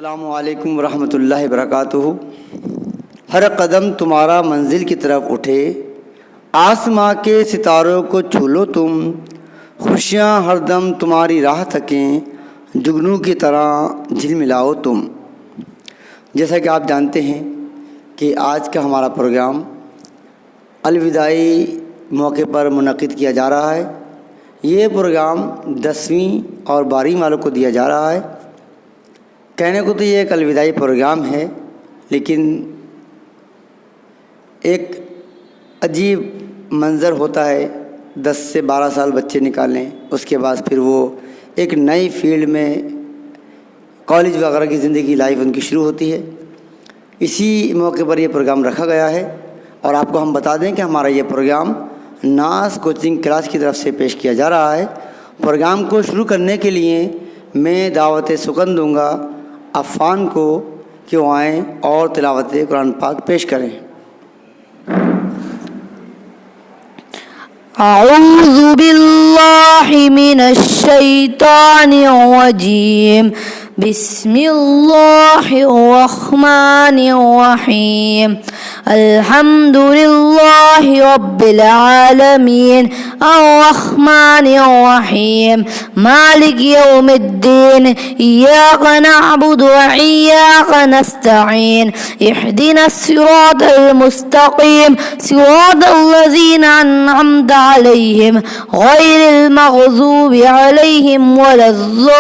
अस्सलामु अलैकुम रहमतुल्लाहि बरकातुहू। हर कदम तुम्हारा मंजिल की तरफ उठे, आसमां के सितारों को छू लो तुम, खुशियाँ हरदम तुम्हारी राह तकें, जुगनू की तरह झिलमिलाओ तुम। जैसा कि आप जानते हैं कि आज का हमारा प्रोग्राम अलविदाई मौके पर मुनक़िद किया जा रहा है। ये प्रोग्राम 10वीं और 12वीं वालों को दिया जा रहा है। कहने को तो ये एक अलविदाई प्रोग्राम है, लेकिन एक अजीब मंज़र होता है 10 से 12 साल बच्चे निकालें, उसके बाद फिर वो एक नई फील्ड में कॉलेज वगैरह की ज़िंदगी लाइफ उनकी शुरू होती है। इसी मौके पर ये प्रोग्राम रखा गया है। और आपको हम बता दें कि हमारा ये प्रोग्राम नाज कोचिंग क्लास की तरफ से पेश किया जा रहा है। प्रोग्राम को शुरू करने के लिए मैं दावत सुकन दूँगा अफ़ान को कि वो आएँ और तिलावत कुरान पाक पेश करें। अऊज़ु बिल्लाहि मिनश शैतानिर रजीम। बिस्मिल्लाहिर रहमानिर रहीम। अल्हम्दुलिल्लाहि रब्बिल आलमीन अर्रहमानिर रहीम मालिक यौमिद्दीन इय्याका नअबुदु व इय्याका नस्तईन इहदिनस सिरातल मुस्तकीम सिरातल लज़ीना अन्अमता अलैहिम गैरिल मग़ज़ूबि अलैहिम वलज़्ज़ाल्लीन।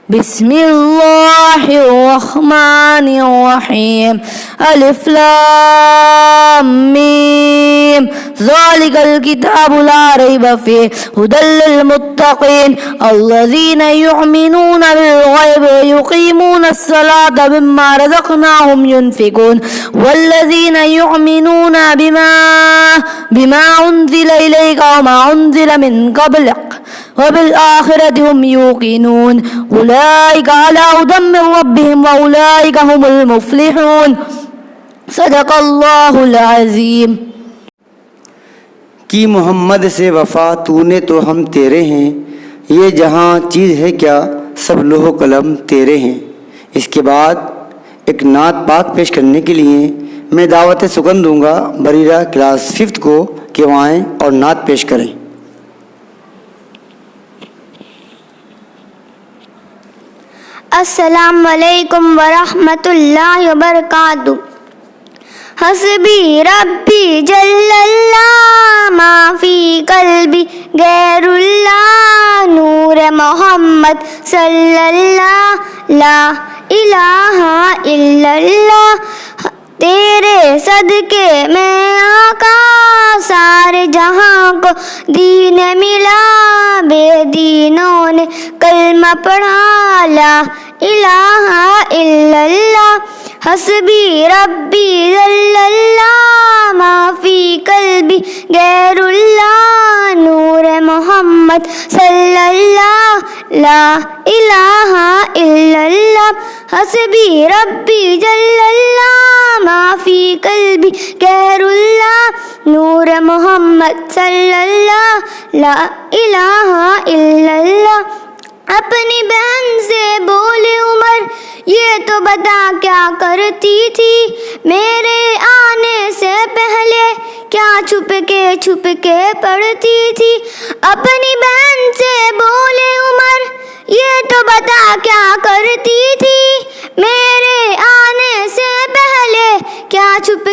बिस्मिल्लाहिर रहमानिर रहीम। अलिफ लाम मीम ज़ालिकल किताबु ला रैब फ़ीह हुदल लिल मुत्तक़ीन अल्लज़ीना युमिनूना बिल ग़ैबि व युक़ीमूनस सलाता मिम्मा रज़क़नाहुम युनफ़िक़ून वल्लज़ीना युमिनूना बिमा उन्ज़िला इलैका व मा उन्ज़िला मिन क़ब्लिक व बिल आखिरति हुम युक़िनून उलाइका अला हुदम मिन रब्बिहिम व उलाइका हुमुल मुफ़्लिहून। सदक़ल्लाहुल अज़ीम। कि मोहम्मद से वफ़ा तूने तो हम तेरे हैं, ये जहाँ चीज़ है क्या सब लोहो कलम तेरे हैं। इसके बाद एक नात पाक पेश करने के लिए मैं दावत सुकन दूँगा बरीरा क्लास 5th को कि वो आएँ और नात पेश करें। अस्सलामु अलैकुम वरहमतुल्लाहि वबरकातुहू। हस्बी रब्बी जल्लल्लाह माफ़ी कल्बी गैरुल्लाह नूर मोहम्मद सल्लल्लाह ला इलाहा इल्लल्लाह। तेरे सदके में आका सारे जहां को दीन मिला, बेदीनों ने कलमा पढ़ा ला इलाहा इल्लल्लाह। हस्बी रब्बी जल्लल्लाह माफ़ी कल्बी गैरुल्लाह नूर मोहम्मद सल्लल्लाह ला इलाहा इल्लल्लाह। हस्बी रब्बी जल्लल्लाह माफ़ी कल्बी गैरुल्लाह नूर मोहम्मद सल्लल्लाह ला इलाहा इल्लल्लाह। अपनी बहन से बोले उमर ये तो बता क्या करती थी, मेरे आने से पहले क्या छुप के पढ़ती थी। अपनी बहन से बोले उमर ये तो बता क्या करती थी, मेरे आने से पहले क्या छुप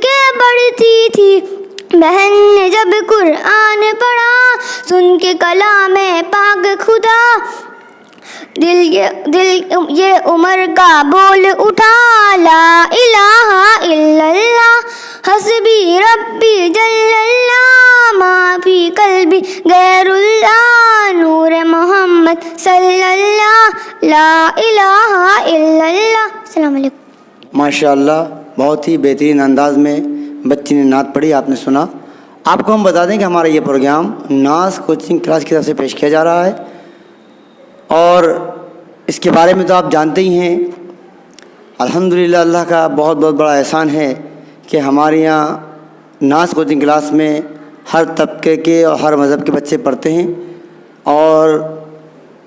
के पढ़ती थी। बहन ने जब कुरान पढ़ा सुन के कलाम पाक खुदा, दिल ये उमर का बोल उठा ला इलाहा इल्लल्लाह। हस्बी रब्बी जल्लल्लाह माफ़ी कल्बी गैरुल्लाह नूर मोहम्मद सल्लल्लाह ला इलाहा इल्लल्लाह। अस्सलाम वालेकुम। माशाअल्लाह, बहुत ही बेहतरीन अंदाज में बच्ची ने नात पढ़ी, आपने सुना। आपको हम बता दें कि हमारा ये प्रोग्राम नाज कोचिंग क्लास की तरफ से पेश किया जा रहा है और इसके बारे में तो आप जानते ही हैं। अल्हम्दुलिल्लाह, अल्लाह का बहुत बहुत बड़ा एहसान है कि हमारे यहाँ नाज कोचिंग क्लास में हर तबके के और हर मज़हब के बच्चे पढ़ते हैं और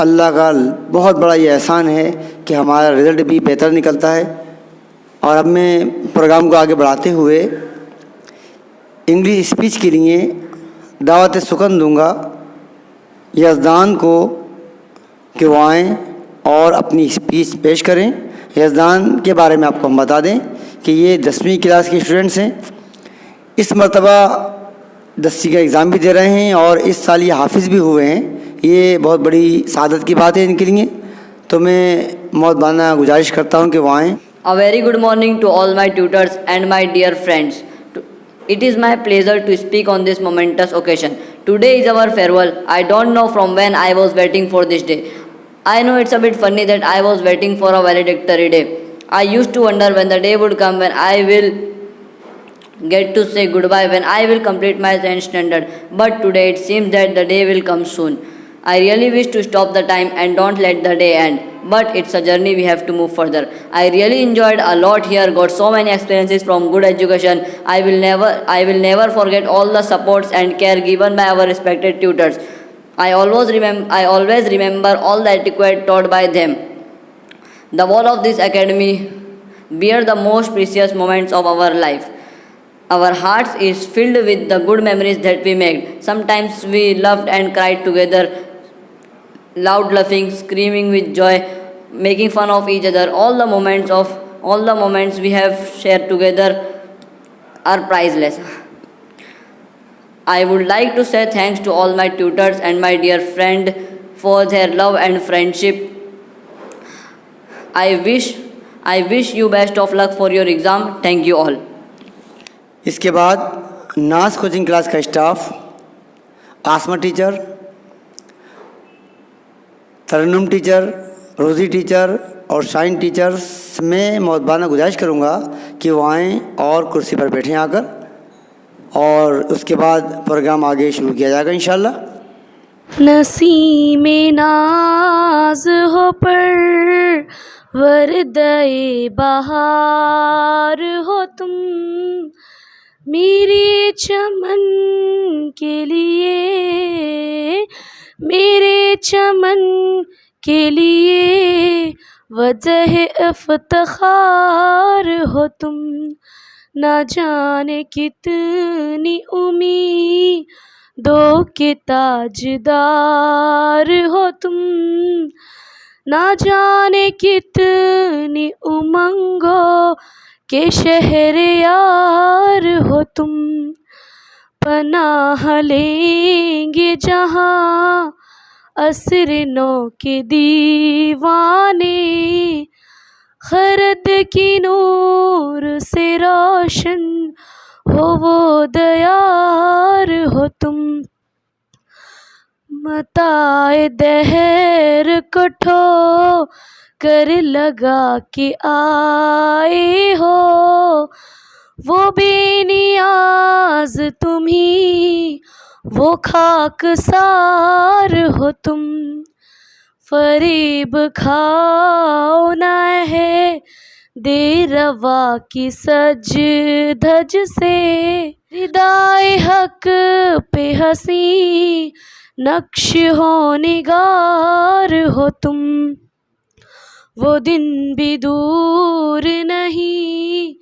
अल्लाह का बहुत बड़ा ये एहसान है कि हमारा रिज़ल्ट भी बेहतर निकलता है। और अब मैं प्रोग्राम को आगे बढ़ाते हुए इंग्लिश स्पीच के लिए दावत सुकन दूंगा यज़दान को कि वो आएँ और अपनी स्पीच पेश करें। यज़दान के बारे में आपको हम बता दें कि ये 10वीं क्लास के स्टूडेंट्स हैं। इस मरतबा 10वीं का एग्ज़ाम भी दे रहे हैं और इस साल ये हाफिज़ भी हुए हैं। ये बहुत बड़ी सादत की बात है इनके लिए। तो मैं मौदबाना गुजारिश करता हूँ कि वो आएँ। A very good morning to all my tutors and my dear friends. It is my pleasure to speak on this momentous occasion. Today is our farewell. I don't know from when I was waiting for this day. I know it's a bit funny that I was waiting for a valedictory day. I used to wonder when the day would come when I will get to say goodbye, when I will complete my 10th standard. But today it seems that the day will come soon. I really wish to stop the time and don't let the day end. But it's a journey, we have to move further. I really enjoyed a lot here, got so many experiences from good education. I will never forget all the supports and care given by our respected tutors. I always remember all the etiquette taught by them. The wall of this academy bear the most precious moments of our life. Our hearts is filled with the good memories that we made. Sometimes we laughed and cried together, loud laughing, screaming with joy, making fun of each other. All the moments we have shared together are priceless. I would like to say thanks to all my tutors and my dear friend for their love and friendship. I wish you best of luck for your exam. Thank you all. इसके बाद नाज coaching class का staff, आसमा teacher, तरन्नुम teacher, रोज़ी teacher और shine teachers में मौदबाना गुजारिश करूँगा कि वो आएँ और कुर्सी पर बैठें आकर, और उसके बाद प्रोग्राम आगे शुरू किया जाएगा इंशाल्लाह। नसीमे नाज हो पर वरदे बहार हो तुम, मेरे चमन के लिए, मेरे चमन के लिए वजह इफ्तिखार हो तुम। ना जाने कितनी उम्मीदों के ताजदार हो तुम, ना जाने कितनी उमंगों के शहरयार हो तुम। पनाह लेंगे जहाँ असर नौ के दीवाने, खरद की नूर से रोशन हो वो दयार हो तुम। मताए दहर को ठो कर लगा के आए हो, वो बेनियाज तुम ही, वो खाकसार हो तुम। फरेब खाओ ना है दे रवा की सज धज से, रिदाए हक पे हंसी नक्श हो निगार हो तुम। वो दिन भी दूर नहीं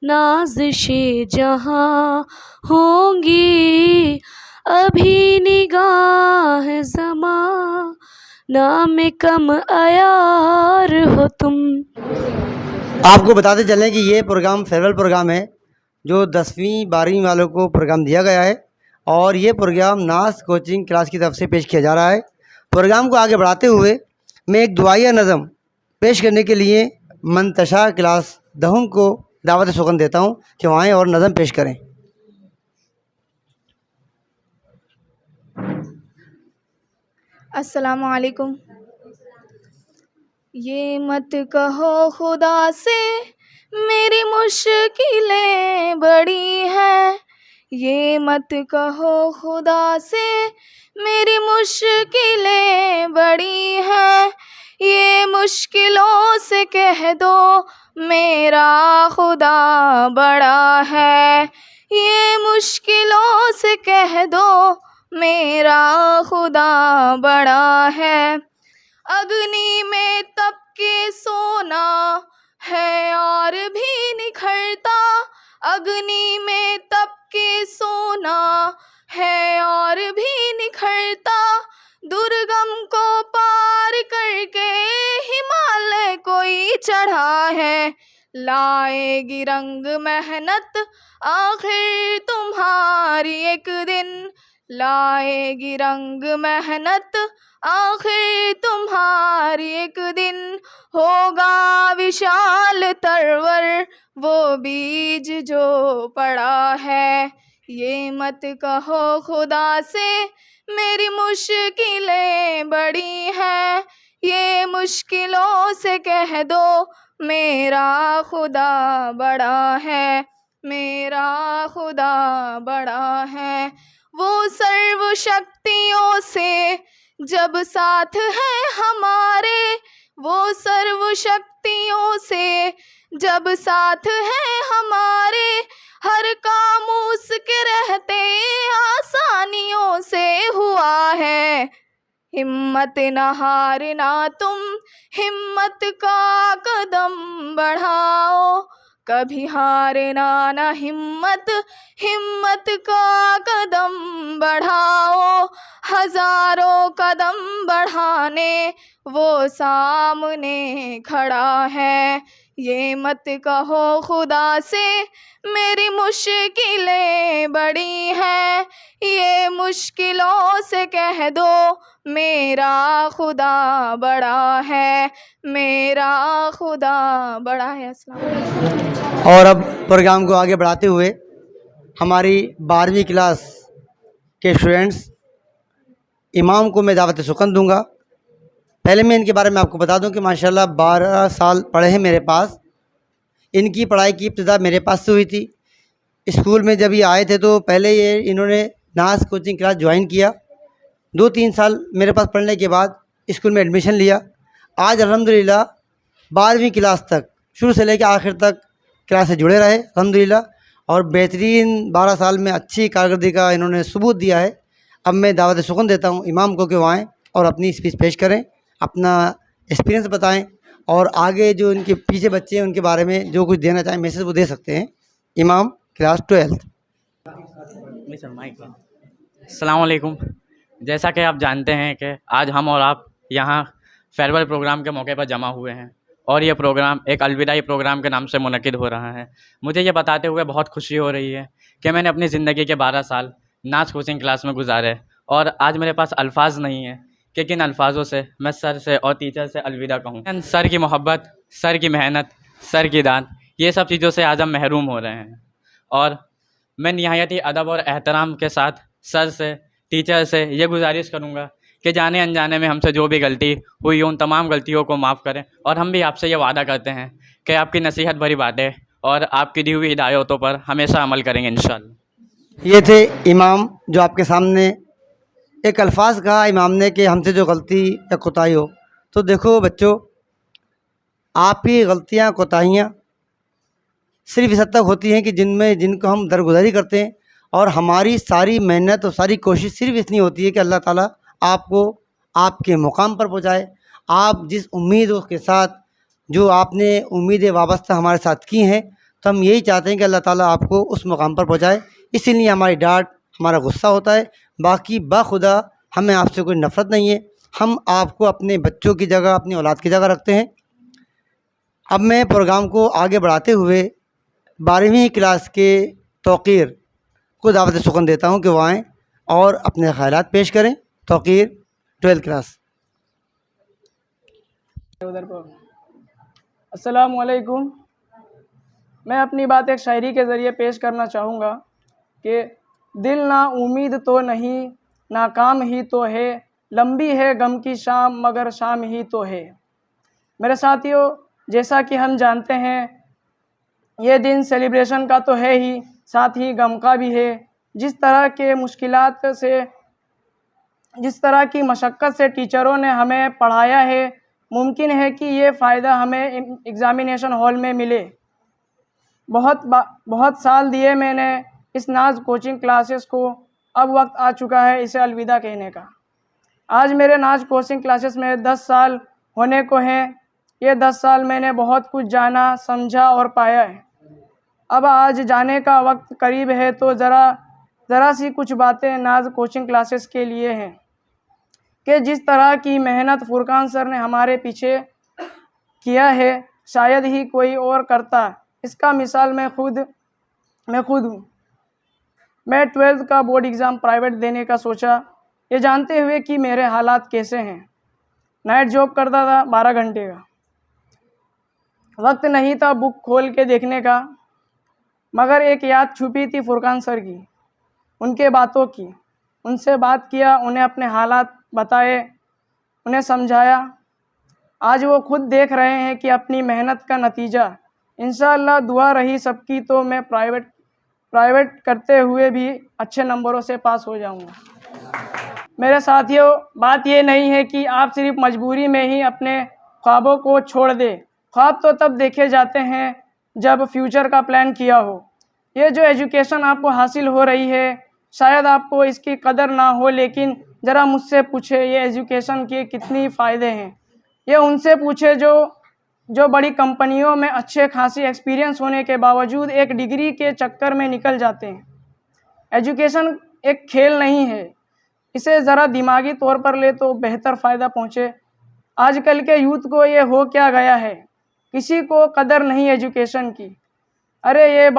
नाज़िशे जहाँ होंगी, अभी निगाह ज़माना में कम अयार हो तुम। आपको बताते चलें कि ये प्रोग्राम फेयरवेल प्रोग्राम है जो 10वीं 12वीं वालों को प्रोग्राम दिया गया है, और ये प्रोग्राम नाज कोचिंग क्लास की तरफ से पेश किया जा रहा है। प्रोग्राम को आगे बढ़ाते हुए मैं एक दुआया नज़म पेश करने के लिए मंतशा क्लास 10वीं को दावत सुकन देता हूँ कि वहाँ आएँ और नज़म पेश करें। अस्सलामु अलैकुम। ये मत कहो खुदा से मेरी मुश्किलें बड़ी हैं, ये मत कहो खुदा से मेरी मुश्किलें बड़ी हैं, ये मुश्किलों से कह दो मेरा खुदा बड़ा है, ये मुश्किलों से कह दो मेरा खुदा बड़ा है। अग्नि में तप के सोना है और भी निखरता, अग्नि में तप के सोना है और भी निखरता, दुर्गम को पार करके हिमालय कोई चढ़ा है, लाएगी रंग मेहनत आखिर तुम्हारी एक दिन, लाएगी रंग मेहनत आखिर तुम्हारी एक दिन, होगा विशाल तरवर वो बीज जो पड़ा है, ये मत कहो खुदा से मेरी मुश्किलें बड़ी हैं, ये मुश्किलों से कह दो मेरा खुदा बड़ा है, मेरा खुदा बड़ा है। वो सर्व शक्तियों से जब साथ है हमारे, वो सर्व शक्तियों से जब साथ है हमारे, हर काम उसके रहते आसानियों से हुआ है, हिम्मत न हारना तुम, हिम्मत का कदम बढ़ाओ, कभी हारना ना हिम्मत, हिम्मत का कदम बढ़ाओ, हजारों कदम बढ़ाने वो सामने खड़ा है, ये मत कहो खुदा से मेरी मुश्किलें बड़ी हैं, ये मुश्किलों से कह दो मेरा खुदा बड़ा है, मेरा खुदा बड़ा है। अस्सलाम वालेकुम। और अब प्रोग्राम को आगे बढ़ाते हुए हमारी 12वीं क्लास के स्टूडेंट्स इमाम को मैं दावत सुकन दूंगा। पहले मैं इनके बारे में आपको बता दूं कि माशाल्लाह 12 साल पढ़े हैं मेरे पास। इनकी पढ़ाई की इब्तिदा मेरे पास से हुई थी। स्कूल में जब ये आए थे तो पहले ये इन्होंने नाज कोचिंग क्लास ज्वाइन किया। 2-3 साल मेरे पास पढ़ने के बाद स्कूल में एडमिशन लिया। आज अल्हम्दुलिल्लाह 12वीं क्लास तक शुरू से लेकर आखिर तक क्लास से जुड़े रहे अल्हम्दुलिल्लाह, और बेहतरीन 12 साल में अच्छी कारकर्दगी का इन्होंने सबूत दिया है। अब मैं दावत सुकून देता हूँ इमाम को कि वो आएँ और अपनी स्पीच पेश करें, अपना एक्सपीरियंस बताएं और आगे जो इनके पीछे बच्चे हैं उनके बारे में जो कुछ देना चाहें मैसेज वो दे सकते हैं। इमाम क्लास 12। अस्सलाम वालेकुम। जैसा कि आप जानते हैं कि आज हम और आप यहाँ फेयरवेल प्रोग्राम के मौके पर जमा हुए हैं और ये प्रोग्राम एक अलविदाई प्रोग्राम के नाम से मुनक्किद हो रहा है। मुझे ये बताते हुए बहुत खुशी हो रही है कि मैंने अपनी ज़िंदगी के 12 साल नाच कोचिंग क्लास में गुजारे और आज मेरे पास अल्फाज नहीं है कि किन अल्फाजों से मैं सर से और टीचर से अलविदा कहूँ। सर की मोहब्बत, सर की मेहनत, सर की दान, ये सब चीज़ों से आज हम महरूम हो रहे हैं और मैं निहायत ही अदब और एहतराम के साथ सर से, टीचर से ये गुजारिश करूँगा कि जाने अनजाने में हमसे जो भी गलती हुई उन तमाम गलतियों को माफ़ करें और हम भी आपसे ये वादा करते हैं कि आपकी नसीहत भरी बातें और आपकी दी हुई हिदायतों पर हमेशा अमल करेंगे इंशाअल्लाह। ये थे इमाम जो आपके सामने एक अल्फाज कहा इमाम ने कि हमसे जो गलती या कोताही हो। तो देखो बच्चों, आपकी गलतियाँ कोताहियाँ सिर्फ इस हद तक होती हैं कि जिनको हम दरगुजरी करते हैं, और हमारी सारी मेहनत और सारी कोशिश सिर्फ इसलिए होती है कि अल्लाह ताला आपको आपके मुकाम पर पहुँचाए। आप जिस उम्मीद के साथ जो आपने उम्मीदें वाबस्ता हमारे साथ की हैं, तो हम यही चाहते हैं कि अल्लाह ताला आपको उस मुकाम पर पहुँचाए। इसीलिए हमारी डांट, हमारा गुस्सा होता है। बाकी बाखुदा हमें आपसे कोई नफ़रत नहीं है। हम आपको अपने बच्चों की जगह, अपनी औलाद की जगह रखते हैं। अब मैं प्रोग्राम को आगे बढ़ाते हुए 12वीं क्लास के तौक़ीर को दावत सुकून देता हूँ कि वो आएँ और अपने ख़यालात पेश करें। Tauqeer 12th class. अस्सलामु अलैकुम। मैं अपनी बात एक शायरी के ज़रिए पेश करना चाहूँगा कि दिल ना उम्मीद तो नहीं, नाकाम ही तो है, लंबी है गम की शाम मगर शाम ही तो है। मेरे साथियों, जैसा कि हम जानते हैं ये दिन सेलिब्रेशन का तो है ही, साथ ही गम का भी है। जिस तरह के मुश्किलात से, जिस तरह की मशक्क़त से टीचरों ने हमें पढ़ाया है, मुमकिन है कि ये फ़ायदा हमें एग्ज़ामिनेशन हॉल में मिले। बहुत साल दिए मैंने इस नाज कोचिंग क्लासेस को, अब वक्त आ चुका है इसे अलविदा कहने का। आज मेरे नाच कोचिंग क्लासेस में 10 साल होने को हैं। ये 10 साल मैंने बहुत कुछ जाना, समझा और पाया है। अब आज जाने का वक्त करीब है, तो ज़रा सी कुछ बातें नाज कोचिंग क्लासेस के लिए हैं कि जिस तरह की मेहनत फुरकान सर ने हमारे पीछे किया है, शायद ही कोई और करता। इसका मिसाल मैं खुद हूँ। मैं 12th का बोर्ड एग्ज़ाम प्राइवेट देने का सोचा, ये जानते हुए कि मेरे हालात कैसे हैं। नाइट जॉब करता था 12 घंटे का, वक्त नहीं था बुक खोल के देखने का, मगर एक याद छुपी थी फुरकान सर की, उनके बातों की। उनसे बात किया, उन्हें अपने हालात बताए, उन्हें समझाया। आज वो खुद देख रहे हैं कि अपनी मेहनत का नतीजा। इंशाअल्लाह दुआ रही सबकी तो मैं प्राइवेट करते हुए भी अच्छे नंबरों से पास हो जाऊंगा। मेरे साथियों, बात ये नहीं है कि आप सिर्फ मजबूरी में ही अपने ख्वाबों को छोड़ दें। ख्वाब तो तब देखे जाते हैं जब फ्यूचर का प्लान किया हो। ये जो एजुकेशन आपको हासिल हो रही है, शायद आपको इसकी कदर ना हो, लेकिन ज़रा मुझसे पूछे ये एजुकेशन के कितनी फ़ायदे हैं। ये उनसे पूछे जो बड़ी कंपनियों में अच्छे खासी एक्सपीरियंस होने के बावजूद एक डिग्री के चक्कर में निकल जाते हैं। एजुकेशन एक खेल नहीं है, इसे ज़रा दिमागी तौर पर ले तो बेहतर फ़ायदा पहुँचे। आजकल के यूथ को ये हो क्या गया है, किसी को कदर नहीं एजुकेशन की। अरे ये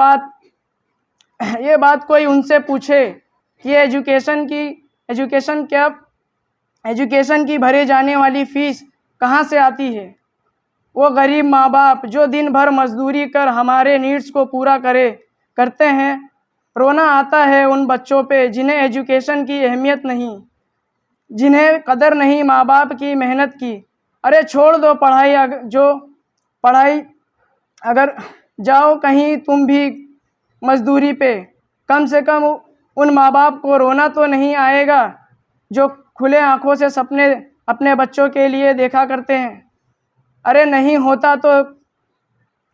बात कोई उनसे पूछे कि एजुकेशन की भरे जाने वाली फ़ीस कहाँ से आती है। वो गरीब माँ बाप जो दिन भर मजदूरी कर हमारे नीड्स को पूरा करते हैं। रोना आता है उन बच्चों पे जिन्हें एजुकेशन की अहमियत नहीं, जिन्हें कदर नहीं माँ बाप की मेहनत की। अरे छोड़ दो पढ़ाई, अगर जाओ कहीं तुम भी मजदूरी पे, कम से कम उन माँ बाप को रोना तो नहीं आएगा जो खुले आँखों से सपने अपने बच्चों के लिए देखा करते हैं। अरे नहीं होता तो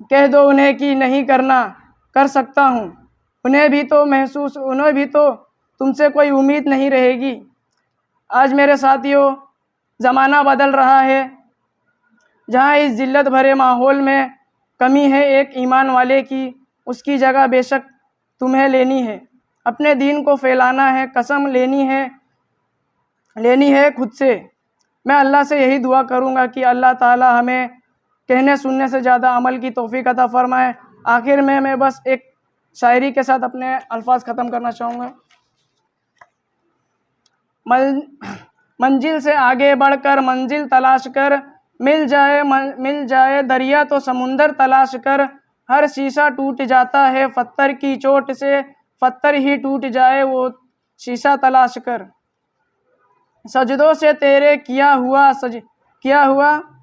कह दो उन्हें कि नहीं कर सकता हूँ। उन्हें भी तो तुमसे कोई उम्मीद नहीं रहेगी। आज मेरे साथियों, ज़माना बदल रहा है। जहाँ इस जिल्लत भरे माहौल में कमी है एक ईमान वाले की, उसकी जगह बेशक तुम्हें लेनी है। अपने दीन को फैलाना है, कसम लेनी है खुद से। मैं अल्लाह से यही दुआ करूँगा कि अल्लाह ताला हमें कहने सुनने से ज़्यादा अमल की तौफीक अता फरमाए। आखिर में मैं बस एक शायरी के साथ अपने अल्फाज ख़त्म करना चाहूँगा। मंजिल से आगे बढ़कर मंजिल तलाश कर, मिल जाए दरिया तो समुंदर तलाश कर। हर शीशा टूट जाता है पत्थर की चोट से, पत्थर ही टूट जाए वो शीशा तलाश कर। सजदों से तेरे किया हुआ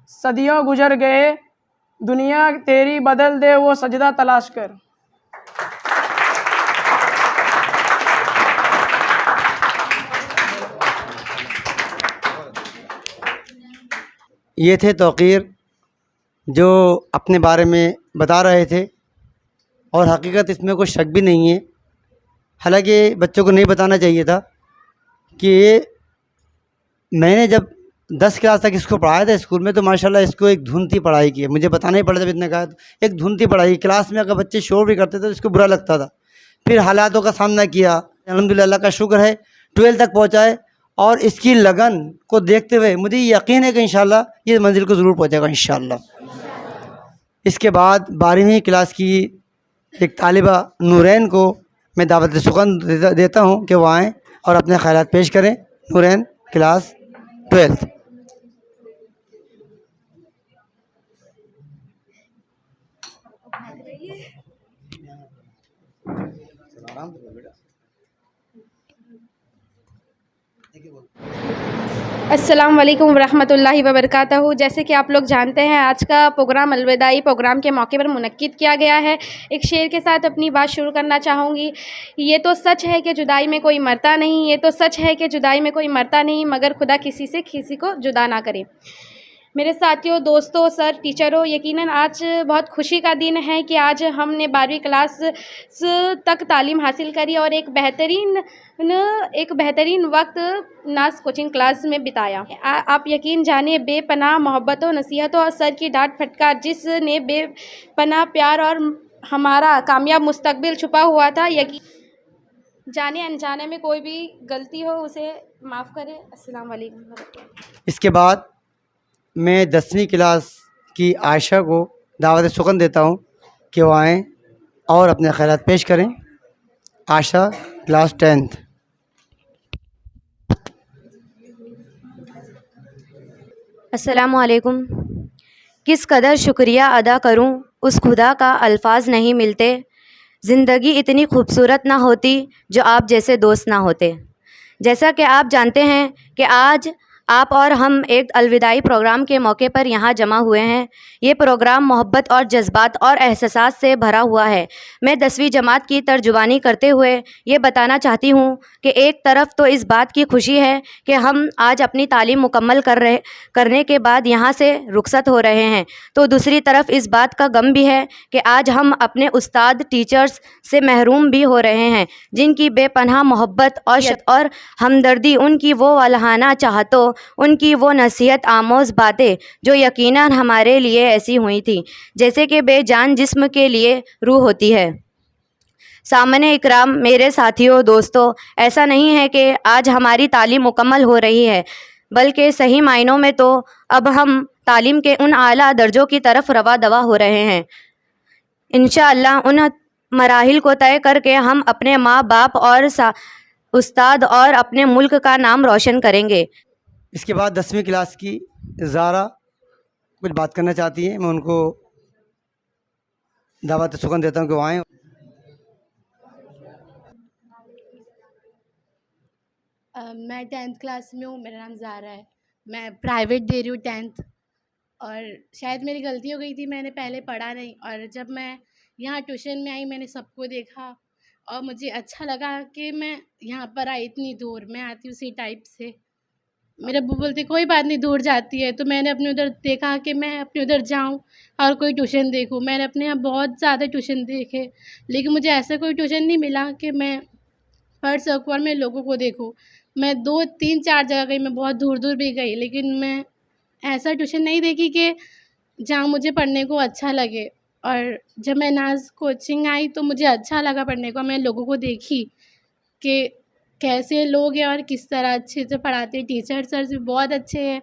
सदियों गुजर गए, दुनिया तेरी बदल दे वो सजदा तलाश कर। ये थे तौक़ीर जो अपने बारे में बता रहे थे, और हकीकत इसमें कोई शक भी नहीं है। हालांकि बच्चों को नहीं बताना चाहिए था कि मैंने जब 10 क्लास तक इसको पढ़ाया था स्कूल में, तो माशाल्लाह इसको एक धुन थी पढ़ाई की है। मुझे बताना ही पड़ा जब इतने कहा, तो एक धुन थी पढ़ाई। क्लास में अगर बच्चे शोर भी करते थे तो इसको बुरा लगता था। फिर हालातों का सामना किया, अल्हम्दुलिल्लाह अल्लाह का शुक्र है 12 तक पहुँचाए, और इसकी लगन को देखते हुए मुझे यकीन है कि इंशाल्लाह ये मंजिल को ज़रूर पहुँचेगा इंशाल्लाह। इसके बाद 12वीं क्लास की एक तालिबा नूरैन को मैं दावत सुखन देता हूँ कि वो आएँ और अपने ख़यालात पेश करें। Noorain class 12th। अस्सलाम वालेकुम रहमतुल्लाहि व बरकातहू। जैसे कि आप लोग जानते हैं, आज का प्रोग्राम अलविदाई प्रोग्राम के मौके पर मुनक्किद किया गया है। एक शेर के साथ अपनी बात शुरू करना चाहूँगी। ये तो सच है कि जुदाई में कोई मरता नहीं, ये तो सच है कि जुदाई में कोई मरता नहीं, मगर खुदा किसी से किसी को जुदा ना करे। मेरे साथियों, दोस्तों, सर, टीचरों, यकीनन आज बहुत खुशी का दिन है कि आज हमने 12वीं क्लास तक तालीम हासिल करी और एक बेहतरीन वक्त नाज कोचिंग क्लास में बिताया। आप यकीन जाने, बेपनाह मोहब्बतों, नसीहतों और सर की डांट फटकार जिसने बेपनाह प्यार और हमारा कामयाब मुस्तकबिल छुपा हुआ था, यकीन जाने अनजाने में कोई भी गलती हो उसे माफ़ करें। अस्सलाम वालेकुम। इसके बाद मैं 10वीं क्लास की आयशा को दावत सुकन देता हूँ कि वो आएँ और अपने ख़यालात पेश करें। Ayesha, class 10th। अस्सलामु अलैकुम। किस कदर शुक्रिया अदा करूं उस खुदा का, अल्फाज नहीं मिलते। ज़िंदगी इतनी खूबसूरत ना होती जो आप जैसे दोस्त ना होते। जैसा कि आप जानते हैं कि आज आप और हम एक अलविदाई प्रोग्राम के मौके पर यहाँ जमा हुए हैं। ये प्रोग्राम मोहब्बत और जज्बात और एहसास से भरा हुआ है। मैं 10वीं जमात की तर्जुबानी करते हुए ये बताना चाहती हूँ कि एक तरफ तो इस बात की खुशी है कि हम आज अपनी तालीम मुकम्मल करने के बाद यहाँ से रुखसत हो रहे हैं, तो दूसरी तरफ इस बात का गम भी है कि आज हम अपने उस्ताद, टीचर्स से महरूम भी हो रहे हैं, जिनकी बेपनाह मोहब्बत और हमदर्दी, उनकी वो वालहाना चाहतों, उनकी वो नसीहत आमोज़ बातें जो यकीनन हमारे लिए ऐसी हुई थी जैसे कि बेजान जिस्म के लिए रूह होती है। सामने इकराम, मेरे साथियों, दोस्तों, ऐसा नहीं है कि आज हमारी तालीम मुकम्मल हो रही है, बल्कि सही मायनों में तो अब हम तालीम के उन आला दर्जों की तरफ रवा दवा हो रहे हैं। इंशाअल्लाह उन मराहिल को तय करके हम अपने माँ बाप और उस्ताद और अपने मुल्क का नाम रोशन करेंगे। इसके बाद 10वीं क्लास की ज़ारा कुछ बात करना चाहती हैं। मैं उनको दावत सुकन देता हूँ कि वो आएँ। मैं 10th क्लास में हूँ। मेरा नाम ज़ारा है। मैं प्राइवेट दे रही हूँ 10th, और शायद मेरी गलती हो गई थी, मैंने पहले पढ़ा नहीं, और जब मैं यहाँ ट्यूशन में आई मैंने सबको देखा और मुझे अच्छा लगा कि मैं यहाँ पर आई इतनी दूर। मैं आती हूँ उसी टाइप से। मेरे अब्बू बोलते कोई बात नहीं, दूर जाती है, तो मैंने अपने उधर देखा कि मैं अपने उधर जाऊँ और कोई ट्यूशन देखूँ। मैंने अपने यहाँ बहुत ज़्यादा ट्यूशन देखे, लेकिन मुझे ऐसा कोई ट्यूशन नहीं मिला कि मैं पढ़ सकूँ और मैं लोगों को देखूँ। मैं 2, 3, 4 जगह गई, मैं बहुत दूर दूर भी गई, लेकिन मैं ऐसा ट्यूशन नहीं देखी कि जहाँ मुझे पढ़ने को अच्छा लगे। और जब मैं नाज कोचिंग आई तो मुझे अच्छा लगा पढ़ने को। मैं लोगों को देखी कि कैसे लोग हैं और किस तरह अच्छे से पढ़ाते हैं। टीचर सर भी बहुत अच्छे हैं।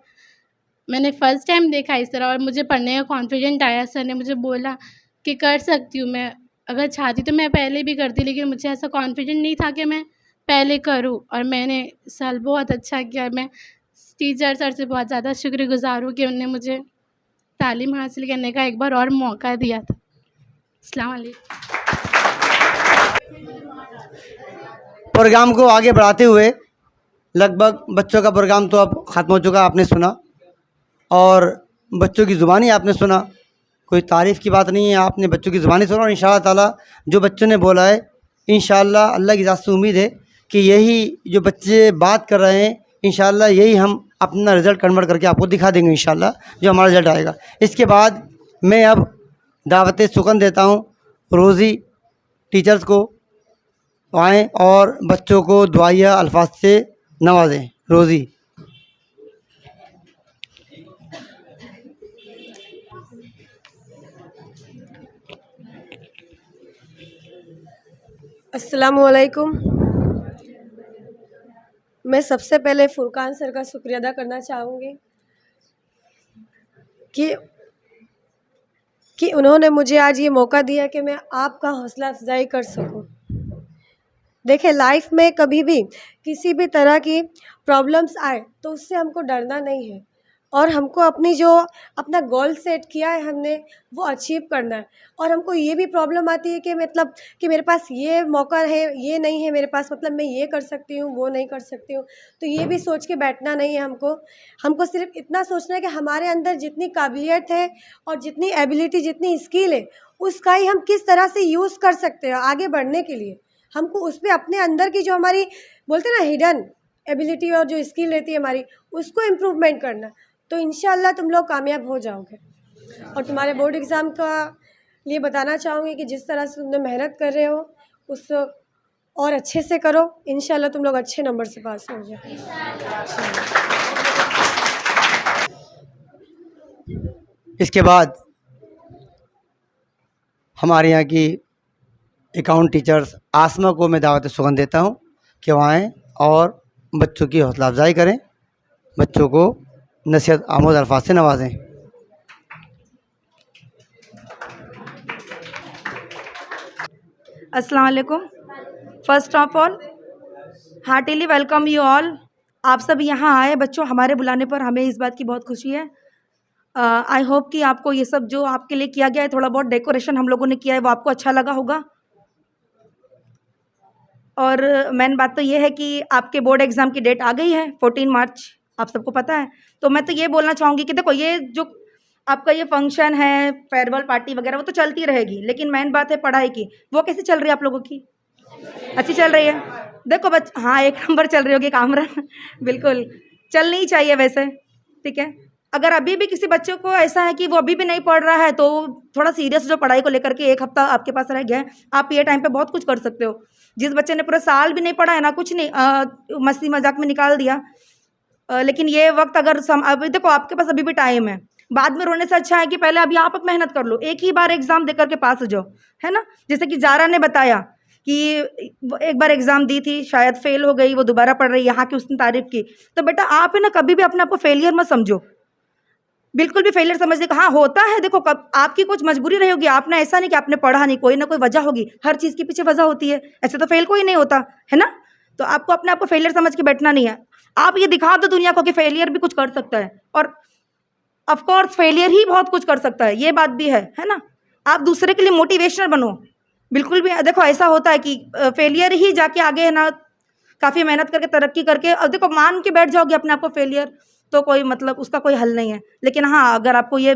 मैंने फ़र्स्ट टाइम देखा इस तरह, और मुझे पढ़ने का कॉन्फिडेंट आया। सर ने मुझे बोला कि कर सकती हूँ, मैं अगर चाहती तो मैं पहले भी करती, लेकिन मुझे ऐसा कॉन्फिडेंट नहीं था कि मैं पहले करूँ, और मैंने इस साल बहुत अच्छा किया। मैं टीचर सर से बहुत ज़्यादा शुक्रगुज़ार हूँ कि उन्होंने मुझे तालीम हासिल करने का एक बार और मौका दिया था। अस्सलाम वालेकुम। प्रोग्राम को आगे बढ़ाते हुए लगभग बच्चों का प्रोग्राम तो अब ख़त्म हो चुका, आपने सुना, और बच्चों की ज़ुबानी आपने सुना। कोई तारीफ़ की बात नहीं है, आपने बच्चों की ज़ुबानी सुना, और इंशाअल्लाह ताला जो बच्चों ने बोला है, इंशाअल्लाह अल्लाह की ज़ात से उम्मीद है कि यही जो बच्चे बात कर रहे हैं, इंशाअल्लाह यही हम अपना रिज़ल्ट कन्वर्ट करके आपको दिखा देंगे इंशाअल्लाह, जो हमारा रिज़ल्ट आएगा। इसके बाद मैं अब दावत सुकन देता हूँ रोज़ी टीचर्स को, आएँ और बच्चों को दुआया अल्फाज से नवाजें। रोज़ी। अस्सलामुअलैकुम। मैं सबसे पहले फुरकान सर का शुक्रिया अदा करना चाहूँगी कि उन्होंने मुझे आज ये मौका दिया कि मैं आपका हौसला अफजाई कर सकूं। देखिए, लाइफ में कभी भी किसी भी तरह की प्रॉब्लम्स आए तो उससे हमको डरना नहीं है, और हमको अपना गोल सेट किया है हमने, वो अचीव करना है। और हमको ये भी प्रॉब्लम आती है कि मतलब कि मेरे पास ये मौका है, ये नहीं है मेरे पास, मतलब मैं ये कर सकती हूँ, वो नहीं कर सकती हूँ, तो ये भी सोच के बैठना नहीं है हमको सिर्फ इतना सोचना है कि हमारे अंदर जितनी काबिलियत है और जितनी एबिलिटी, जितनी स्किल है, उसका ही हम किस तरह से यूज़ कर सकते हैं आगे बढ़ने के लिए। हमको उस पर अपने अंदर की जो हमारी बोलते हैं ना हिडन एबिलिटी और जो स्किल रहती है हमारी, उसको इम्प्रूवमेंट करना। तो इंशाल्लाह तुम लोग कामयाब हो जाओगे। और तुम्हारे बोर्ड एग्ज़ाम का लिए बताना चाहूँगी कि जिस तरह से तुमने मेहनत कर रहे हो उस और अच्छे से करो, इंशाल्लाह तुम लोग अच्छे नंबर से पास हो जाओ। इसके बाद हमारे यहाँ की अकाउंट टीचर्स आसमा को मैं दावत सुगंध देता हूँ कि वो आएँ और बच्चों की हौसला अफजाई करें, बच्चों को नसीहत आमोज अल्फाज से नवाजें। अस्सलाम वालेकुम। First of all heartily welcome you all. आप सब यहाँ आए बच्चों, हमारे बुलाने पर हमें इस बात की बहुत खुशी है। आई होप कि आपको ये सब जो आपके लिए किया गया है, थोड़ा बहुत डेकोरेशन हम लोगों ने किया है, वो आपको अच्छा लगा होगा। और मेन बात तो ये है कि आपके बोर्ड एग्ज़ाम की डेट आ गई है 14 मार्च, आप सबको पता है। तो मैं तो ये बोलना चाहूँगी कि देखो ये जो आपका ये फंक्शन है, फेयरवेल पार्टी वगैरह, वो तो चलती रहेगी, लेकिन मेन बात है पढ़ाई की, वो कैसे चल रही है आप लोगों की? अच्छी चल रही है? देखो हाँ, 1 नंबर चल रही होगी कामरान बिल्कुल चलनी ही चाहिए वैसे, ठीक है। अगर अभी भी किसी बच्चे को ऐसा है कि वो अभी भी नहीं पढ़ रहा है, तो थोड़ा सीरियस जो पढ़ाई को लेकर के 1 हफ्ता आपके पास रह गया है, आप ये टाइम पे बहुत कुछ कर सकते हो। जिस बच्चे ने पूरा साल भी नहीं पढ़ा है ना, कुछ नहीं, मस्ती मजाक में निकाल दिया, लेकिन ये वक्त अगर अभी देखो आपके पास अभी भी टाइम है, बाद में रोने से अच्छा है कि पहले अभी आप मेहनत कर लो, एक ही बार एग्ज़ाम दे करके पास हो जाओ, है ना। जैसे कि जारा ने बताया कि एक बार एग्ज़ाम दी थी, शायद फेल हो गई, वो दोबारा पढ़ रही, यहाँ की उसने तारीफ़ की। तो बेटा आप है ना कभी भी अपने आप को फेलियर मत समझो, बिल्कुल भी फेलियर समझने का, हाँ होता है, देखो कब आपकी कुछ मजबूरी रही होगी, आपने ऐसा नहीं कि आपने पढ़ा नहीं, कोई ना कोई वजह होगी, हर चीज़ के पीछे वजह होती है, ऐसे तो फेल कोई नहीं होता है ना। तो आपको अपने आप को फेलियर समझ के बैठना नहीं है, आप ये दिखा दो दुनिया को कि फेलियर भी कुछ कर सकता है, और ऑफ कोर्स फेलियर ही बहुत कुछ कर सकता है, ये बात भी है ना। आप दूसरे के लिए मोटिवेशनल बनो, बिल्कुल भी देखो ऐसा होता है कि फेलियर ही जाके आगे है ना, काफ़ी मेहनत करके तरक्की करके, अब देखो मान के बैठ जाओगे अपने आप को फेलियर, तो कोई मतलब उसका कोई हल नहीं है। लेकिन हाँ, अगर आपको ये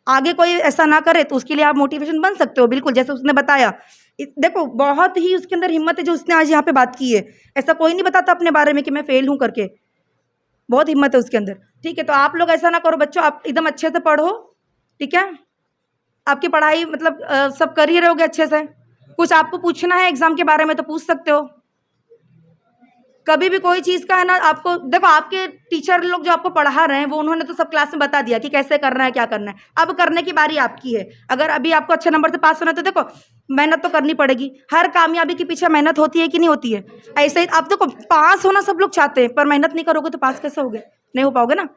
आगे कोई ऐसा ना करे तो उसके लिए आप मोटिवेशन बन सकते हो, बिल्कुल जैसे उसने बताया। देखो बहुत ही उसके अंदर हिम्मत है जो उसने आज यहाँ पे बात की है, ऐसा कोई नहीं बताता अपने बारे में कि मैं फेल हूँ करके, बहुत हिम्मत है उसके अंदर, ठीक है। तो आप लोग ऐसा ना करो बच्चों, आप एकदम अच्छे से पढ़ो, ठीक है। आपकी पढ़ाई मतलब सब कर ही रहोगे अच्छे से, कुछ आपको पूछना है एग्ज़ाम के बारे में तो पूछ सकते हो, कभी भी कोई चीज़ का है ना। आपको देखो आपके टीचर लोग जो आपको पढ़ा रहे हैं, वो उन्होंने तो सब क्लास में बता दिया कि कैसे करना है, क्या करना है, अब करने की बारी आपकी है। अगर अभी आपको अच्छे नंबर से पास होना है तो देखो मेहनत तो करनी पड़ेगी, हर कामयाबी के पीछे मेहनत होती है कि नहीं होती है। ऐसे ही आप देखो पास होना सब लोग चाहते हैं, पर मेहनत नहीं करोगे तो पास कैसे होगे, नहीं हो पाओगे ना।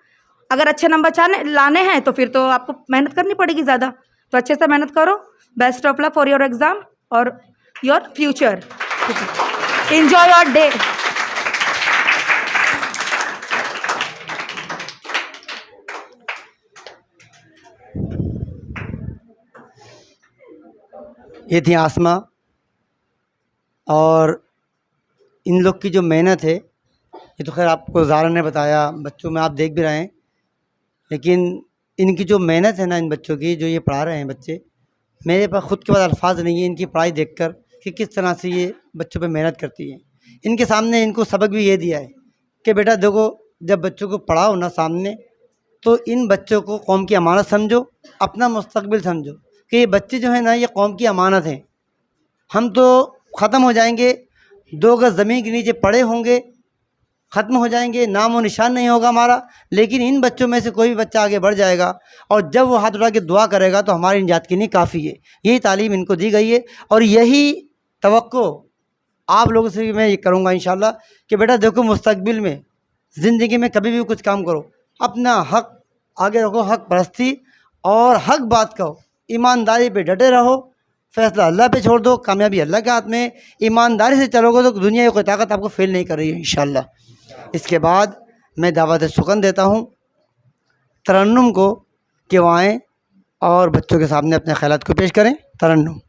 अगर अच्छे नंबर लाने हैं तो फिर तो आपको मेहनत करनी पड़ेगी ज़्यादा, तो अच्छे से मेहनत करो। Best of luck for your exam और your future, enjoy your day. ये थी आसमा, और इन लोग की जो मेहनत है ये तो खैर आपको ज़ारा ने बताया, बच्चों में आप देख भी रहे हैं, लेकिन इनकी जो मेहनत है ना, इन बच्चों की जो ये पढ़ा रहे हैं बच्चे, मेरे पास ख़ुद के पास अल्फाज नहीं है इनकी पढ़ाई देखकर कि किस तरह से ये बच्चों पे मेहनत करती हैं। इनके सामने इनको सबक भी ये दिया है कि बेटा देखो, जब बच्चों को पढ़ाओ ना सामने, तो इन बच्चों को कौम की अमानत समझो, अपना मुस्तकबिल समझो कि ये बच्चे जो हैं ना, ये कौम की अमानत हैं। हम तो ख़त्म हो जाएंगे, 2 गज़ ज़मीन के नीचे पड़े होंगे, ख़त्म हो जाएंगे, नाम और निशान नहीं होगा हमारा, लेकिन इन बच्चों में से कोई भी बच्चा आगे बढ़ जाएगा और जब वो हाथ उठा के दुआ करेगा तो हमारी निजात के लिए काफ़ी है। यही तालीम इनको दी गई है, और यही तवक्को आप लोगों से भी मैं ये करूँगा इंशाल्लाह कि बेटा देखो, मुस्तकबिल में ज़िंदगी में कभी भी कुछ काम करो, अपना हक़ आगे रखो, हक़ परस्ती और हक़ बात कहो, ईमानदारी पे डटे रहो, फ़ैसला अल्लाह पे छोड़ दो, कामयाबी अल्लाह के हाथ में। ईमानदारी से चलोगे तो दुनिया की कोई ताकत आपको फेल नहीं कर रही है इंशाल्लाह। इसके बाद मैं दावत सुकन देता हूँ तरन्नुम को कि वो आएँ और बच्चों के सामने अपने ख़यालात को पेश करें। तरन्नुम।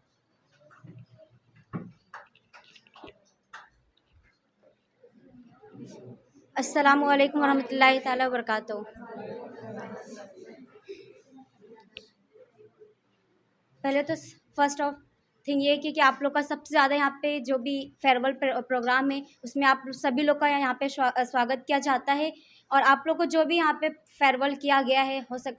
अस्सलामु अलैकुम वरहमतुल्लाहि ताला वबरकातुहू। पहले तो फर्स्ट ऑफ थिंग ये कि आप लोग का सबसे ज़्यादा यहाँ पे जो भी फेयरवेल प्रोग्राम है उसमें आप सभी लोग का यहाँ पे स्वागत किया जाता है, और आप लोग को जो भी यहाँ पे फेयरवेल किया गया है, हो सक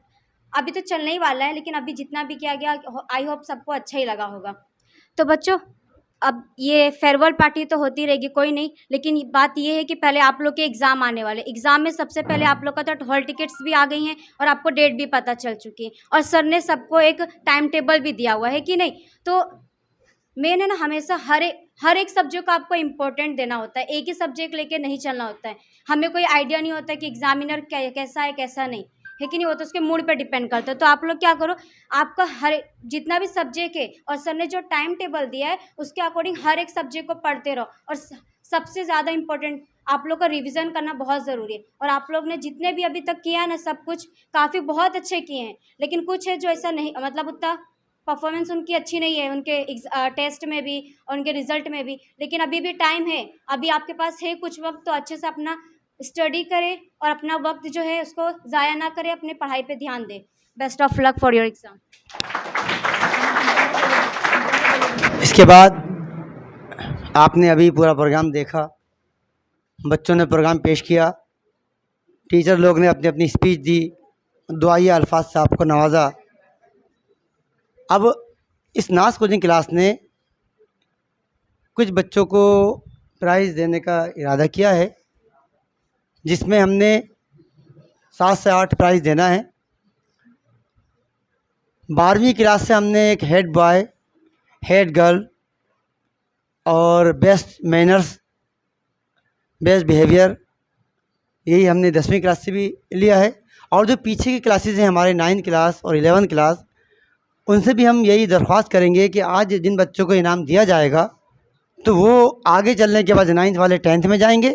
अभी तो चलने ही वाला है, लेकिन अभी जितना भी किया गया आई होप सबको अच्छा ही लगा होगा। तो बच्चों, अब ये फेयरवेल पार्टी तो होती रहेगी, कोई नहीं, लेकिन बात ये है कि पहले आप लोग के एग्ज़ाम आने वाले, एग्ज़ाम में सबसे पहले आप लोग का तो हॉल टिकट्स भी आ गई हैं और आपको डेट भी पता चल चुकी है, और सर ने सबको एक टाइम टेबल भी दिया हुआ है कि नहीं। तो मेन है ना, हमेशा हर एक सब्जेक्ट को आपको इम्पोर्टेंट देना होता है, एक ही सब्जेक्ट लेके नहीं चलना होता है। हमें कोई आइडिया नहीं होता कि एग्जामिनर कैसा है कैसा नहीं है कि नहीं, वो तो उसके मूड पे डिपेंड करता है। तो आप लोग क्या करो, आपका जितना भी सब्जेक्ट है और सर ने जो टाइम टेबल दिया है उसके अकॉर्डिंग हर एक सब्जेक्ट को पढ़ते रहो, और सबसे ज़्यादा इम्पोर्टेंट आप लोग का रिवीजन करना बहुत ज़रूरी है। और आप लोग ने जितने भी अभी तक किया है ना, सब कुछ काफ़ी बहुत अच्छे किए हैं, लेकिन कुछ है जो ऐसा नहीं, मतलब उतना परफॉर्मेंस उनकी अच्छी नहीं है उनके टेस्ट में भी और उनके रिजल्ट में भी। लेकिन अभी भी टाइम है, अभी आपके पास है कुछ वक्त, तो अच्छे से अपना स्टडी करें और अपना वक्त जो है उसको ज़ाया ना करें, अपने पढ़ाई पे ध्यान दें। Best of luck for your exam. इसके बाद आपने अभी पूरा प्रोग्राम देखा, बच्चों ने प्रोग्राम पेश किया, टीचर लोग ने अपनी अपनी स्पीच दी, दुआई अल्फाज से आपको नवाजा। अब इस नाज कोचिंग क्लास ने कुछ बच्चों को प्राइज़ देने का इरादा किया है, जिसमें हमने 7 से 8 प्राइज़ देना है। 12वीं क्लास से हमने एक हेड बॉय, हेड गर्ल और बेस्ट मैनर्स, बेस्ट बिहेवियर, यही हमने 10वीं क्लास से भी लिया है। और जो पीछे की क्लासेस हैं हमारे 9th क्लास और 11th क्लास, उनसे भी हम यही दरख्वास्त करेंगे कि आज जिन बच्चों को इनाम दिया जाएगा तो वो आगे चलने के बाद 9th वाले 10th में जाएंगे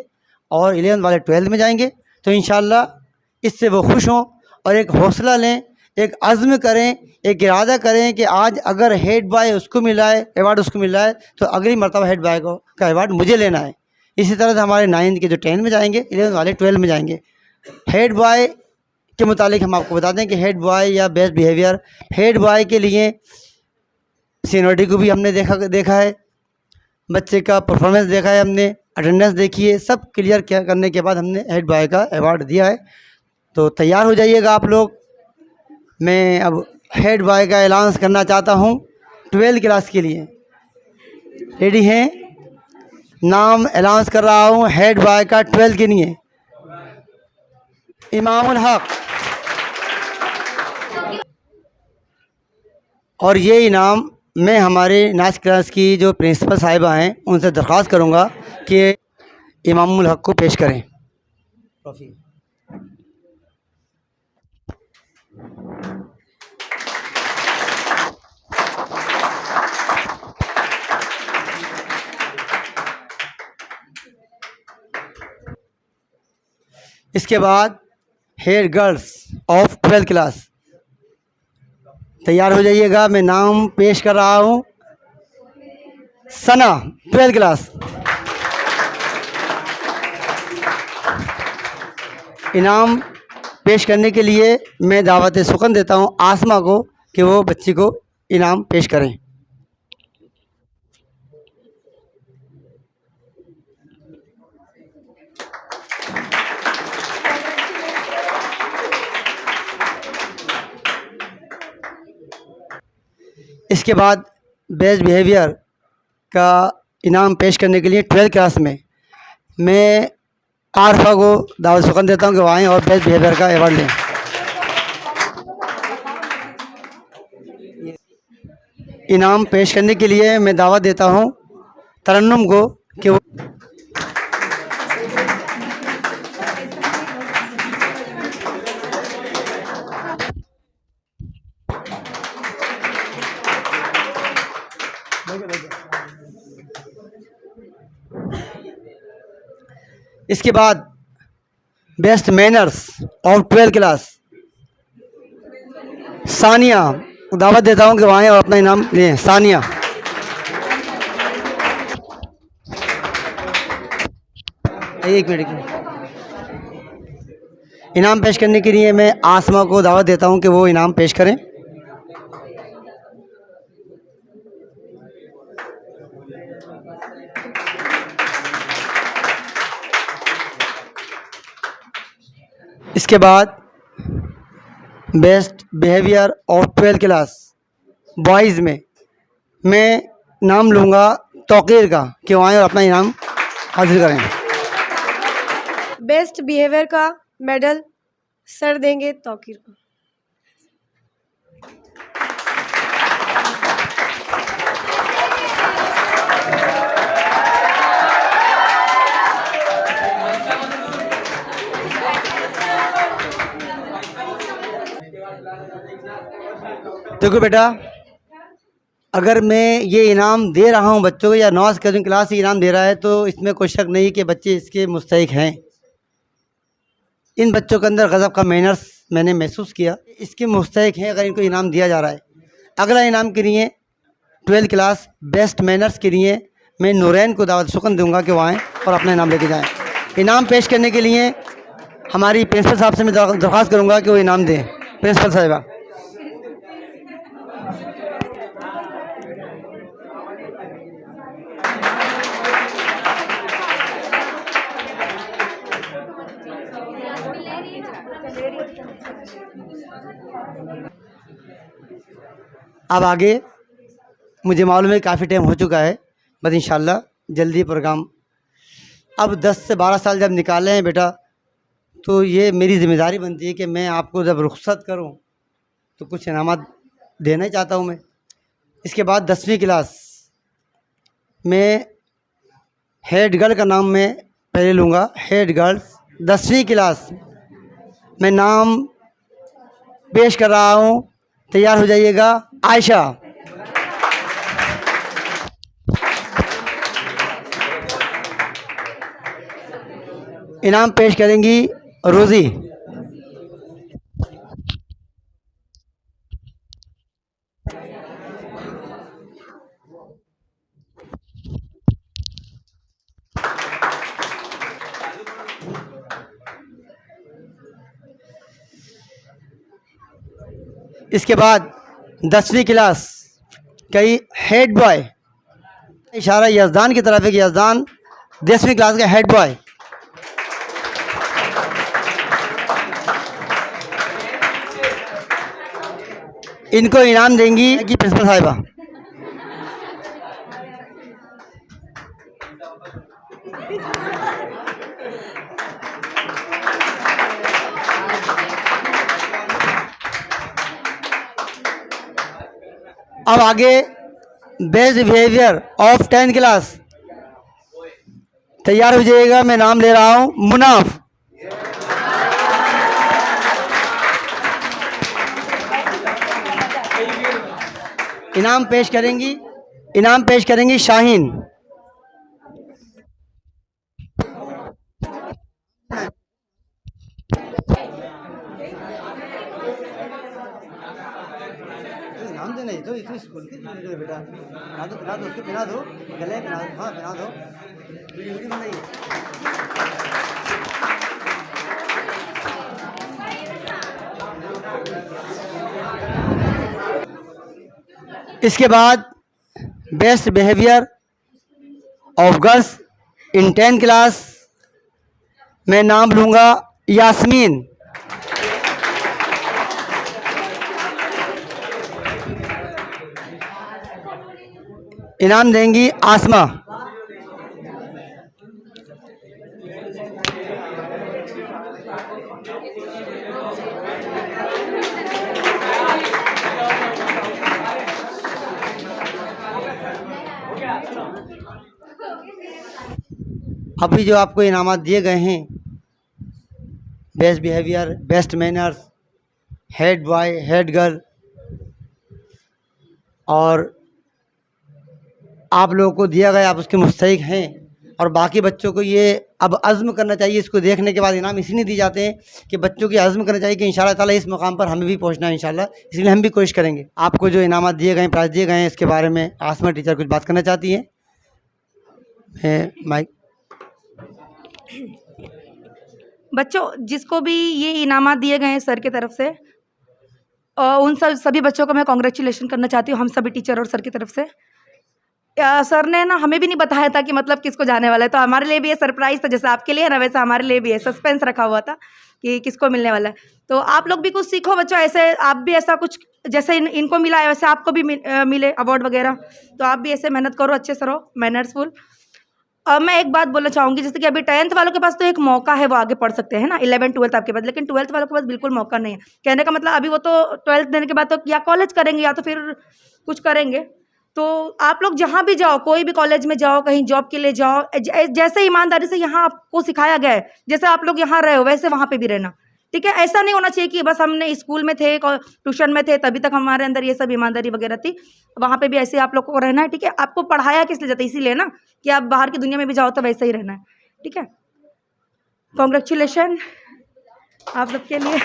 और 11th वाले 12th में जाएंगे। तो इंशाल्लाह इससे वो खुश हों और एक हौसला लें, एक अज़्म करें, एक इरादा करें कि आज अगर हेड बॉय उसको मिला है, अवार्ड उसको मिला है, तो अगली मरतबा हेड बॉय का अवार्ड मुझे लेना है। इसी तरह से हमारे 9th के जो 10th में जाएंगे, 11th वाले 12th में जाएंगे। हेड बॉय के मुतालिक हम आपको बता दें कि हेड बॉय या बेस्ट बिहेवियर, हेड बॉय के लिए सीनियरिटी को भी हमने देखा है, बच्चे का परफॉर्मेंस देखा है, हमने अटेंडेंस देखी है, सब क्लियर करने के बाद हमने हेड बॉय का अवार्ड दिया है। तो तैयार हो जाइएगा आप लोग। मैं अब हेड बॉय का ऐलान करना चाहता हूँ 12th क्लास के लिए। रेडी हैं? नाम ऐलान कर रहा हूँ हेड बॉय का 12th के लिए। इमामुल हक। और ये इनाम मैं हमारे नाच क्लास की जो प्रिंसिपल साहिबा हैं उनसे दरख्वास्त करूँगा कि इमामुल हक को पेश करें। इसके बाद head girls of 12th class, तैयार हो जाइएगा। मैं नाम पेश कर रहा हूँ सना, 12th क्लास। इनाम पेश करने के लिए मैं दावत सुकन देता हूँ आसमा को कि वो बच्ची को इनाम पेश करें। इसके बाद बेस्ट बिहेवियर का इनाम पेश करने के लिए 12th क्लास में मैं आरफा को दावत सुकन देता हूं कि वो आएँ और बेस्ट बिहेवियर का अवार्ड लें। इनाम पेश करने के लिए मैं दावत देता हूं तरन्नुम को कि वो इसके बाद best manners of 12th class Sania, दावत देता हूं कि वहाँ आएं और अपना इनाम लें। सानिया, एक मिनट। इनाम पेश करने के लिए मैं आसमा को दावत देता हूं कि वो इनाम पेश करें। इसके बाद best behaviour of 12th class boys में मैं नाम लूँगा तौकीर का, कि वो आएँ और अपना इनाम हासिल करें। बेस्ट बिहेवियर का मेडल सर देंगे तौकीर को। देखो बेटा, अगर मैं ये इनाम दे रहा हूँ बच्चों को या 9th क्लास से इनाम दे रहा है तो इसमें कोई शक नहीं कि बच्चे इसके मुस्तहिक हैं। इन बच्चों के अंदर गज़ब का मैनर्स मैंने महसूस किया, इसके मुस्तहिक हैं अगर इनको इनाम दिया जा रहा है। अगला इनाम के लिए 12th क्लास बेस्ट मैनर्स के लिए मैं नूरैन को दावत शुक्र दूंगा कि वो आएँ और अपना इनाम लेके जाएँ। इनाम पेश करने के लिए हमारी प्रिंसिपल साहब से मैं दरख्वास्त करूँगा कि वो इनाम दें। प्रिंसिपल साहिबा। अब आगे मुझे मालूम है काफ़ी टाइम हो चुका है, बस इंशाल्लाह जल्दी प्रोग्राम। अब 10 से 12 साल जब निकाले हैं बेटा, तो ये मेरी ज़िम्मेदारी बनती है कि मैं आपको जब रुख्सत करूं तो कुछ इनामात देना ही चाहता हूं मैं। इसके बाद 10वीं क्लास में हेड गर्ल का नाम मैं पहले लूँगा। हेड गर्ल्स 10वीं क्लास में नाम पेश कर रहा हूं, तैयार हो जाइएगा। आयशा। इनाम पेश करेंगी रोज़ी। इसके बाद 10वीं क्लास कई हेड बॉय, इशारा यज़दान की तरफ है कि यज़दान 10वीं क्लास का हेड बॉय। इनको इनाम देंगी कि प्रिंसिपल साहिबा। अब आगे best behaviour of 10th class, तैयार हो जाइएगा। मैं नाम ले रहा हूं मुनाफ। इनाम पेश करेंगी शाहीन। नाम देना ही तो इतनी स्कूल की बेटा, पिला दो उसको, पिला दो गले, पिला दो, हाँ पिला दो। वीडियो बनाइए। इसके बाद best behaviour of girls in 10th class मैं नाम लूँगा यास्मीन। इनाम देंगी आसमा। अभी जो आपको इनामात दिए गए हैं, best behaviour, best manners, head boy, head girl, और आप लोगों को दिया गया, आप उसके मुस्तहिक हैं। और बाकी बच्चों को ये अब अज़्म करना चाहिए। इसको देखने के बाद इनाम इसलिए दिए जाते हैं कि बच्चों की अज़्म करना चाहिए कि इंशाल्लाह ताला इस मुकाम पर हमें भी पहुंचना है इंशाल्लाह, इसलिए हम भी कोशिश करेंगे। आपको जो इनामात दिए गए, प्राइज़ दिए गए हैं, इसके बारे में आसमा टीचर कुछ बात करना चाहती हैं। माइक। बच्चों, जिसको भी ये इनामात दिए गए हैं सर की तरफ से, उन सभी बच्चों को मैं कॉन्ग्रेचुलेशन करना चाहती हूँ, हम सभी टीचर और सर की तरफ से। सर ने ना हमें भी नहीं बताया था कि मतलब किसको जाने वाला है, तो हमारे लिए भी ये सरप्राइज़ था। जैसे आपके लिए है ना, वैसा हमारे लिए भी है, सस्पेंस रखा हुआ था। कि किसको मिलने वाला है। तो आप लोग भी कुछ सीखो बच्चों, ऐसे आप भी ऐसा कुछ जैसे इनको मिला है वैसे आपको भी मिले अवार्ड वगैरह। तो आप भी ऐसे मेहनत करो, अच्छे से रहो, मैनर्सफुल। अब मैं एक बात बोलना चाहूँगी, जैसे कि अभी 10th वालों के पास तो एक मौका है, वो आगे पढ़ सकते हैं ना, 11 12 आपके पास, लेकिन 12th वालों के पास बिल्कुल मौका नहीं है। कहने का मतलब अभी वो तो 12th देने के बाद तो या कॉलेज करेंगे या तो फिर कुछ करेंगे। तो आप लोग जहाँ भी जाओ, कोई भी कॉलेज में जाओ, कहीं जॉब के लिए जाओ, जैसे ईमानदारी से यहाँ आपको सिखाया गया है, जैसे आप लोग यहाँ रहे हो वैसे वहाँ पे भी रहना, ठीक है। ऐसा नहीं होना चाहिए कि बस हमने स्कूल में थे, ट्यूशन में थे, तभी तक हमारे अंदर ये सब ईमानदारी वगैरह थी, वहाँ पे भी ऐसे आप लोग को रहना है, ठीक है। आपको पढ़ाया किस लिए जाता है, इसीलिए ना कि आप बाहर की दुनिया में भी जाओ तो वैसे ही रहना है, ठीक है। कॉन्ग्रेचुलेशन आप सबके लिए।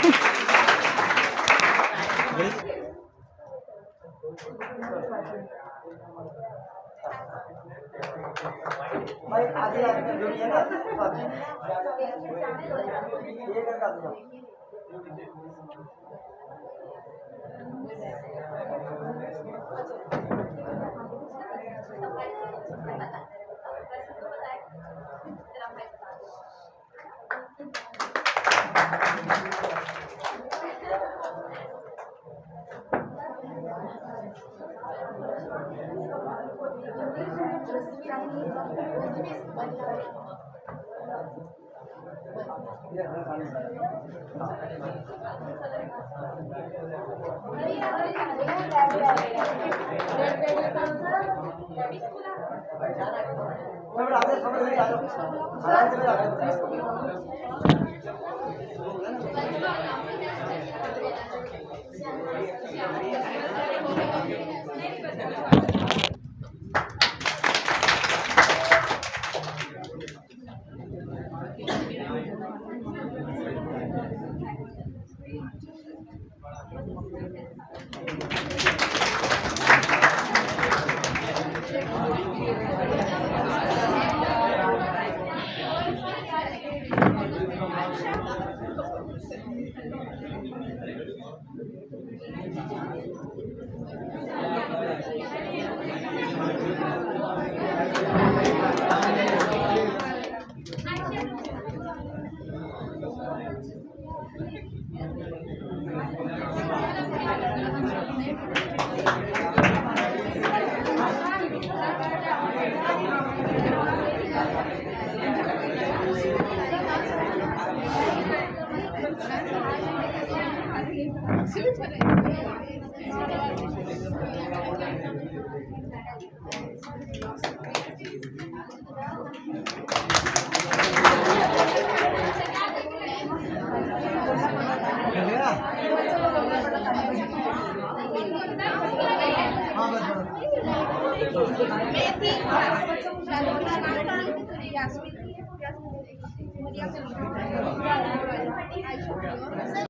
सर